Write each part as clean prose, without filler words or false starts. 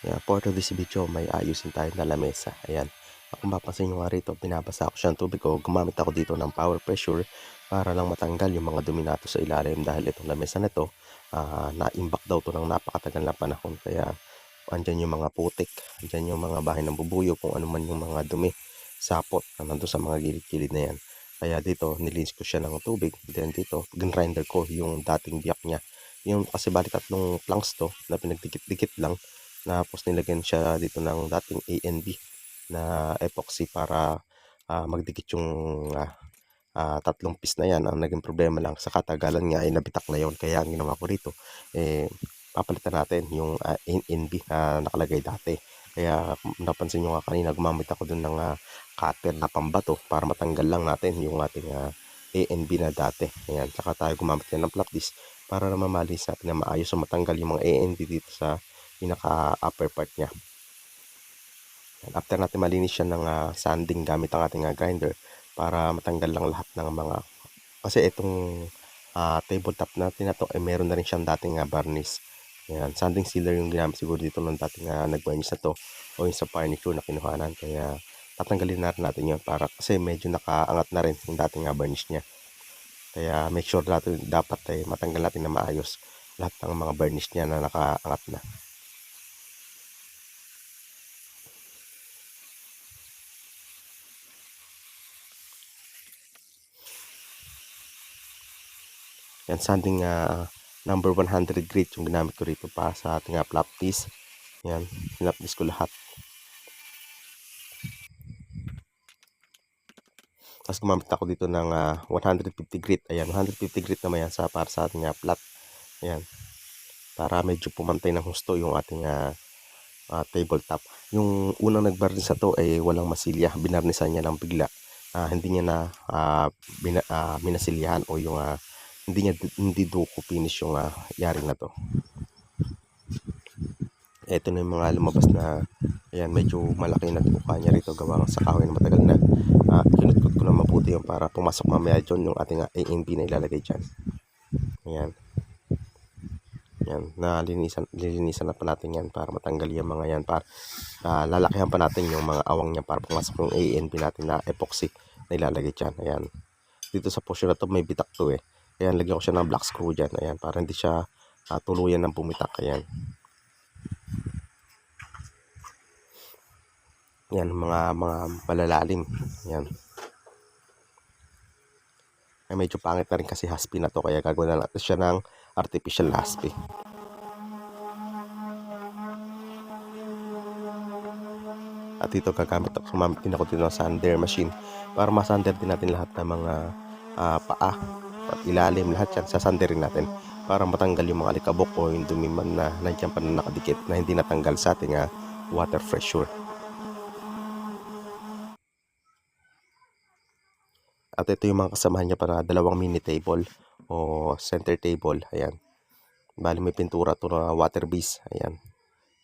Yeah, for this video, may ayusin tayo na lamesa. Ayan. Kung mapapansin nyo nga rito, binabasa ko siya ng tubig o gumamit ako dito ng power pressure para lang matanggal yung mga dumi nato sa ilalim dahil itong lamesa na to, na-imbak daw to ng napakatagal na panahon. Kaya andyan yung mga putik, andyan yung mga bahay ng bubuyo, kung ano man yung mga dumi, sapot na nandun sa mga gilid-gilid na yan. Kaya dito, nilinis ko siya ng tubig. Then dito, grinder ko yung dating biyak niya. Yung kasi bali tatlong planks to na pinagdikit-dikit lang. Tapos nilagyan siya dito ng dating ANB na epoxy para magdikit yung tatlong piece na yan. Ang naging problema lang sa katagalan nga ay nabitak na yon. Kaya ang ginawa ko rito, papalitan natin yung ANB na nakalagay dati. Kaya napansin nyo nga kanina, gumamit ako dun ng cutter na pambato para matanggal lang natin yung ating ANB na dati. Ayan, saka tayo gumamit yan ng flap disc para na mamalis natin na maayos o matanggal yung mga ANB dito sa pinaka upper part niya. After natin malinis siya ng sanding gamit ang ating grinder para matanggal lang lahat ng mga, kasi itong tabletop natin na to ay meron na rin siyang dating varnish. Ayan, sanding sealer yung ginamit siguro dito ng dating nag-varnish na to o yung sa furniture na kinuhanan. Kaya tatanggalin natin yun para kasi medyo nakaangat na rin yung dating varnish niya. Kaya make sure natin dapat matanggal natin na maayos lahat ng mga varnish niya na nakaangat na. Yan, sanding number 100 grit yung ginamit ko rito para sa ating flap piece. Yan, flap piece ko lahat. Tapos gumamit ako dito ng 150 grit. Ayan, 150 grit naman yan para sa ating flat. Ayan, para medyo pumantay ng husto yung ating tabletop. Yung unang nagbarnis sa to ay walang masilya. Binarnisan niya lang bigla. Hindi niya na minasilyahan o yung hindi duko finish yung yari na to. Ito na yung mga lumabas na, ayan, medyo malaki na tuka niya rito gawa sa kahoy na matagal na. Kinutkot ko na mabuti yung para pumasok mamaya dyan yung ating ANB na ilalagay dyan. Ayan. Yan, lilinisan na pa natin yan para matanggal yung mga yan. Para lalakihan pa natin yung mga awang niya para pumasok yung ANB natin na epoxy na ilalagay dyan. Ayan. Dito sa portion na to may bitak to eh. Ayan, lagyan ko siya ng black screw dyan. Ayan, para hindi siya tuluyan ng pumitak. Ayan. Yan, mga malalalim. Yan. Ay, medyo pangit na rin kasi haspi na to. Kaya gagawin na natin siya ng artificial haspi. At dito sumamit din ako dito ng sander machine para masander din natin lahat ng mga paa at ilalim, lahat yan sasanderin natin para matanggal yung mga alikabok o yung dumi man na nandiyan pa na nakadikit na hindi natanggal sa ating water pressure. At ito yung mga kasamahan niya para dalawang mini table o center table. Ayan. Bali may pintura to na water base. Ayan.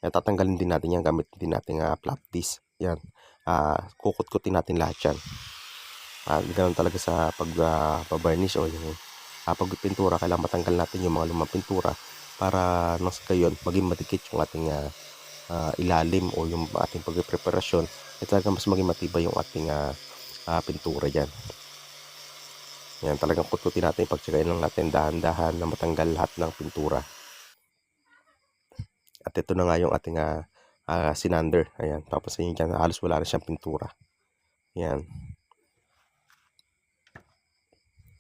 Ayan, tatanggalin din natin yan gamit din natin flap disc. Ayan. Kukut-kutin natin lahat yan. Ganoon talaga sa pag-varnish o yung pagpintura. Kailangan matanggal natin yung mga lumang pintura para nang sa gayon maging madikit yung ating ilalim o yung ating pagpreparasyon. Talaga mas maging matibay yung ating pintura dyan. Yan, talagang kutkutin natin, pagtsagayin lang natin dahan-dahan na matanggal lahat ng pintura. At ito na nga yung ating sinander. Ayan, papasin nyo dyan, halos wala na siyang pintura. Ayan.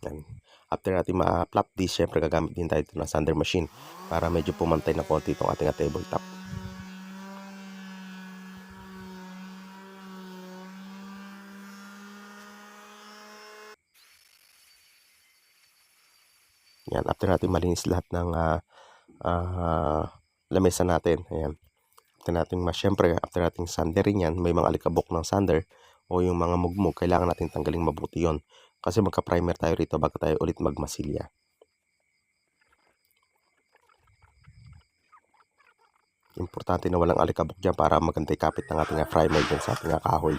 Yan. After natin ma-flap this, syempre gagamit din tayo ito ng sander machine para medyo pumantay na konti itong ating tabletop. Yan, after natin malinis lahat ng lamesa natin. Ayan. After nating sanderin yan, may mga alikabok ng sander o yung mga mugmug, kailangan natin tanggalin mabuti yon. Kasi magka-primer tayo rito bago tayo ulit magmasilya. Importante na walang alikabok dyan para maganda kapit ng ating primer dyan sa ating kahoy.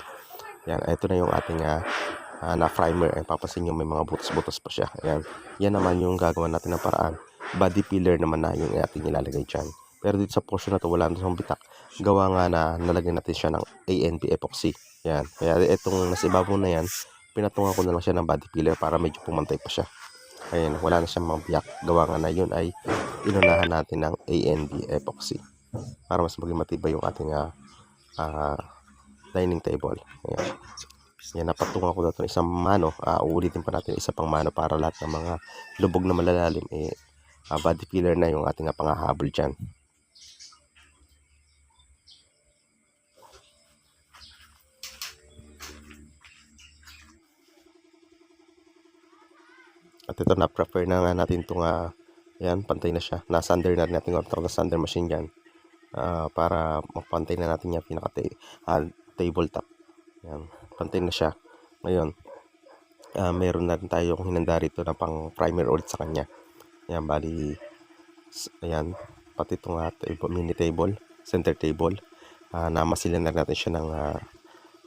Yan, ito na yung ating na primer. Ay, papasin nyo may mga butos-butos pa siya. Ayan. Yan naman yung gagawin natin ng paraan. Body filler naman na yung ating ilalagay dyan. Pero dito sa portion na 'to wala na siyang bitak, gawa nga na nalagyan natin siya ng ANB epoxy, yan. Kaya itong nasa ibabaw na yan, pinatungan ko na lang siya ng body filler para medyo pumantay pa siya. Ayan, wala na siyang mabiyak, gawa nga na yun ay inunahan natin ng ANB epoxy para mas maging matibay yung ating dining table. Ayan. Yan, napatungan ko na ito isang mano. Uulitin pa natin isa pang mano para lahat ng mga lubog na malalalim body filler na yung ating panghahabol dyan. At ito, na-prepare na nga natin itong yan, pantay na siya. Na-sander na natin yung sander machine dyan para mapantay na natin yung tabletop. Yan, pantay na siya. Ngayon, meron na rin tayong hinanda rito na pang primer ulit sa kanya. Yan, bali, ayan, pati itong mini table, center table, namasilan na natin siya ng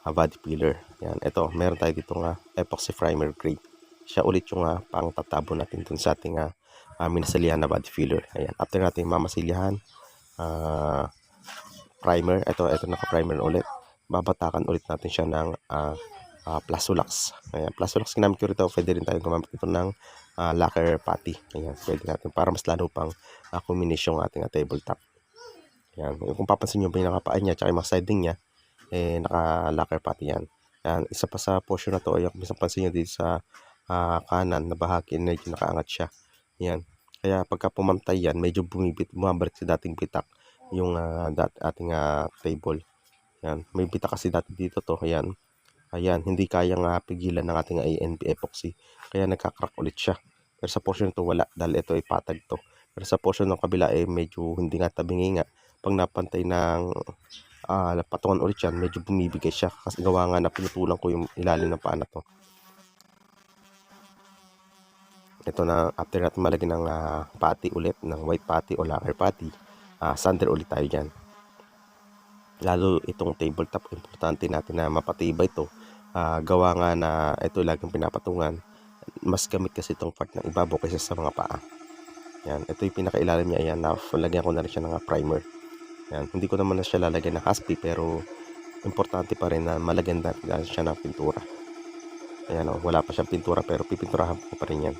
body filler. Yan, ito, meron tayo dito epoxy primer grade. Siya ulit yung pang tatabo natin dun sa ating minasalihan na body filler. Ayan, after natin mamasilyahan, primer, ito naka-primer ulit. Babatakan ulit natin siya ng Plasulax. Ayan, Plasulax ginamit ko rito. Pwede rin tayo gumamit ito ng lacquer putty. Ayan, pwede natin para mas lalo pang combination ng ating tabletop. Ayan, kung papansin nyo ba yung nakapaan niya at yung mga siding niya, naka-lacquer putty yan. Ayan, isa pa sa portion na to, ay kung pansin nyo dito sa kanan na bahagi, medyo nakaangat siya. Ayan, kaya pagka pumantay yan, medyo bumabalik sa dating bitak yung ating table. Ayan, may bitak kasi dati dito to. Ayan, ayan, hindi kayang pigilan ng ating ANB epoxy. Kaya nagkakrak ulit siya. Pero sa portion ito wala dahil ito ay patag to. Pero sa portion ng kabila medyo hindi nga tabingi nga. Pag napantay ng patungan ulit yan, medyo bumibigay siya. Kasi gawa nga na pinutulan ko yung ilalim ng paa na to. Ito na, after natin malagyan ng putty ulit, ng white putty o lacquer putty, sander ulit tayo dyan. Lalo itong tabletop, importante natin na mapatibay ito. Gawa nga na ito laging pinapatungan. Mas gamit kasi itong part ng ibabaw kaysa sa mga paa. Yan, ito yung pinakailalim niya. Ayan, lagyan ko na rin siya ng primer. Yan, hindi ko naman na siya lalagyan ng haspi, pero importante pa rin na malagyan natin siya ng pintura. Ayan, wala pa siyang pintura pero pipinturahan ko pa rin yan.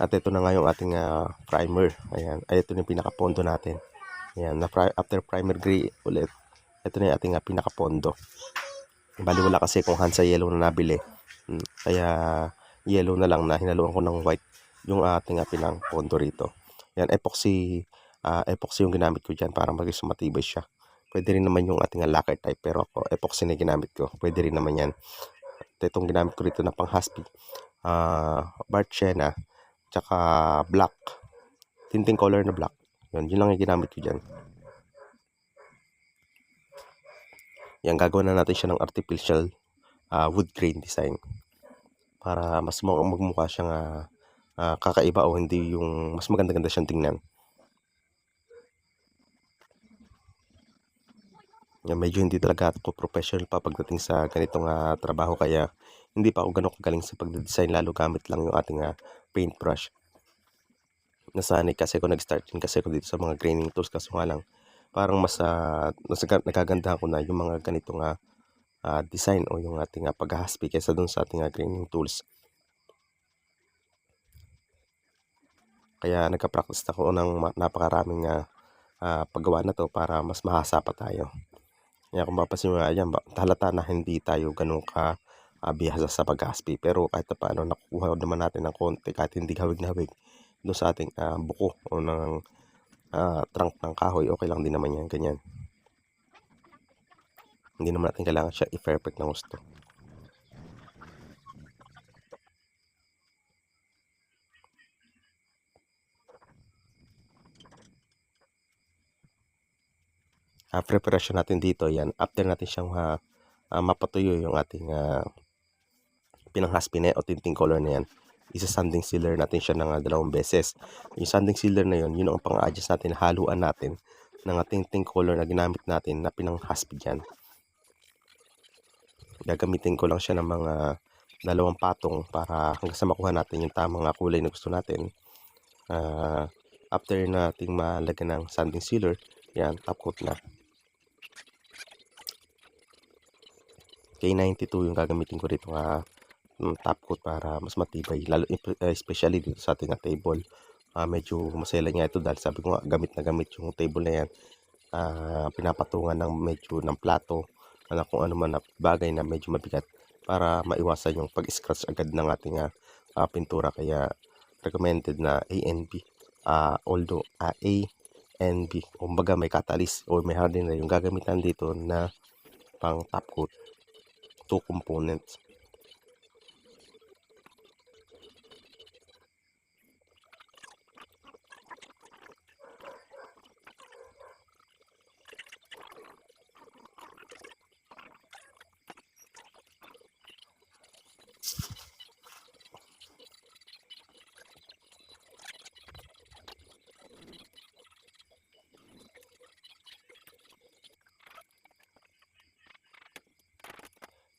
At ito na nga yung ating primer. Ayan, ito yung pinakapondo natin. Ayan, after primer gray ulit, ito na yung ating pinakapondo. Bali wala kasi kung Hansa yellow na nabili. Kaya yellow na lang na hinaluan ko ng white yung ating pinakapondo rito. Ayan, epoxy yung ginamit ko dyan para maging matibay siya. Pwede rin naman yung ating lacquer type, pero ako epoxy na ginamit ko. Pwede rin naman yan. At itong ginamit ko rito na pang haspi, Bart Sienna, tsaka black, tinting color na black. Yun lang yung ginamit ko dyan. Yan, gagawin na natin siya ng artificial wood grain design para mas magmukha siyang kakaiba o hindi yung mas maganda-ganda siyang tingnan. Yan, medyo hindi talaga ako professional pa pagdating sa ganitong trabaho, kaya hindi pa ako ganun kagaling sa pagde-design, lalo gamit lang yung ating paintbrush. Nasanay kasi ako, nag-start din kasi ako dito sa mga graining tools, kaso nga lang parang mas nagagandahan ko na yung mga ganitong design o yung ating paghahaspi kaysa dun sa ating graining tools. Kaya nagka-practice ako ng napakaraming paggawa na to para mas mahasa pa tayo. Kaya kung mapapansin mo, ayan, halata na hindi tayo ganun bihasa sa paghahaspi, pero kahit na paano nakukuha naman natin ng konti kahit hindi hawig na hawig doon sa ating buko o ng trunk ng kahoy. Okay lang din naman yan, ganyan. Hindi naman natin kailangan siya i-perfect ng gusto. Preparation natin dito, yan, after natin siyang mapatuyo yung ating pinanghaspi na o tinting color na yan, isa-sanding sealer natin siya ng 2 beses. Yung sanding sealer na yun ang pang-adjust natin, haluan natin ng tinting color na ginamit natin na pinanghaspi dyan. Gagamitin ko lang siya ng mga 2 patong para hanggang sa makuha natin yung tamang kulay na gusto natin. After nating malagyan ng sanding sealer, yan, top coat na. K92 yung gagamitin ko rito nga top coat para mas matibay, lalo especially dito sa ating table. Medyo masela nga ito dahil sabi ko nga gamit na gamit yung table na yan. Pinapatungan ng medyo ng plato na kung ano man na bagay na medyo mabigat para maiwasan yung pag-scratch agad ng ating pintura. Kaya recommended na A and B. Although A and B, kumbaga may catalyst o may hardener yung gagamitan dito na pang top coat, 2 components.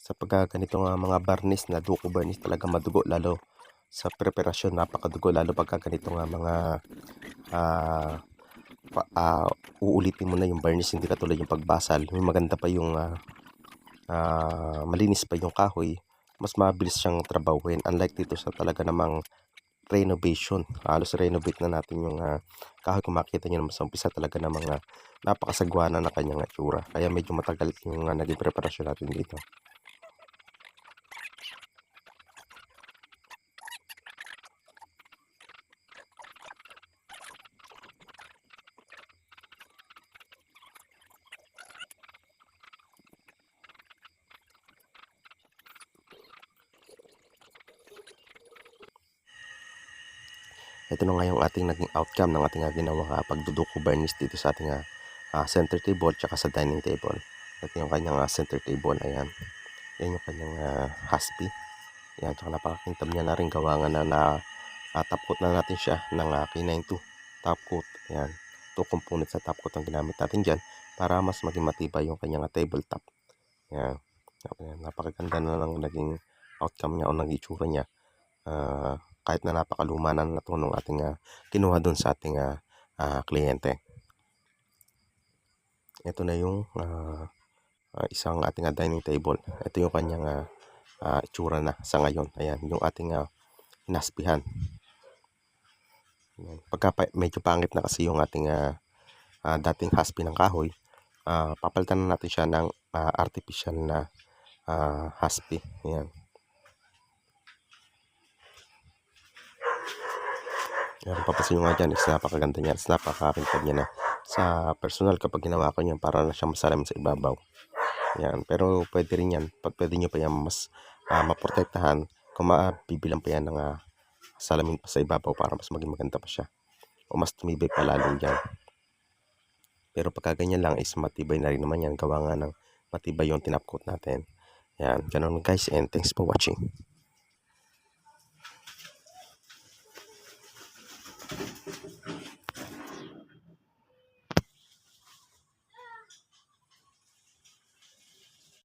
Sa pagkaganito nga mga varnish na duko varnish talaga madugo, lalo sa preparasyon napakadugo, lalo pagka ganito nga mga uulitin mo na yung varnish, hindi katulad yung pagbasal, may maganda pa yung malinis pa yung kahoy, mas mabilis siyang trabahuin. Unlike dito sa talaga namang renovation, halos renovate na natin yung kahoy. Kung makita nyo naman sa umpisa talaga na mga napakasagwana na kanyang itsura, kaya medyo matagal yung naging preparasyon natin dito. Ito na nga yung ating naging outcome ng ating ginawang pagduduko varnish dito sa ating center table tsaka sa dining table. Ito yung kanyang center table, ayan. Yan yung kanyang haspi. Ayan, tsaka napakakintab niya na rin, gawa nga na top coat na natin siya ng K92 top coat. Ayan, 2 components sa top coat ang ginamit natin dyan para mas maging matibay yung kanyang tabletop. Ayan, napakaganda na lang naging outcome niya o naging itsura niya. Kahit na napakaluma na ito nung ating kinuha doon sa ating kliyente. Ito na yung isang ating dining table. Ito yung kanyang itsura na sa ngayon. Ayan, yung ating hinaspihan. Pagka medyo pangit na kasi yung ating dating haspi ng kahoy, papalitan na natin siya ng artificial na haspi. Ayan. Kung papansin nyo nga dyan, is napakaganda niya, is napakakintab niya na. Sa personal, kapag ginawa ko niyan, para na siyang masalamin sa ibabaw. Yan. Pero pwede rin yan, pwede nyo pa yan mas maprotektahan kung mabibilang pa yan ng salamin pa sa ibabaw para mas maging maganda pa siya. O mas tumibay pa lalo dyan. Pero pagka ganyan lang, is matibay na rin naman yan. Gawa nga ng matibay yung tinapcoat natin. Yan. Ganun guys, and thanks for watching.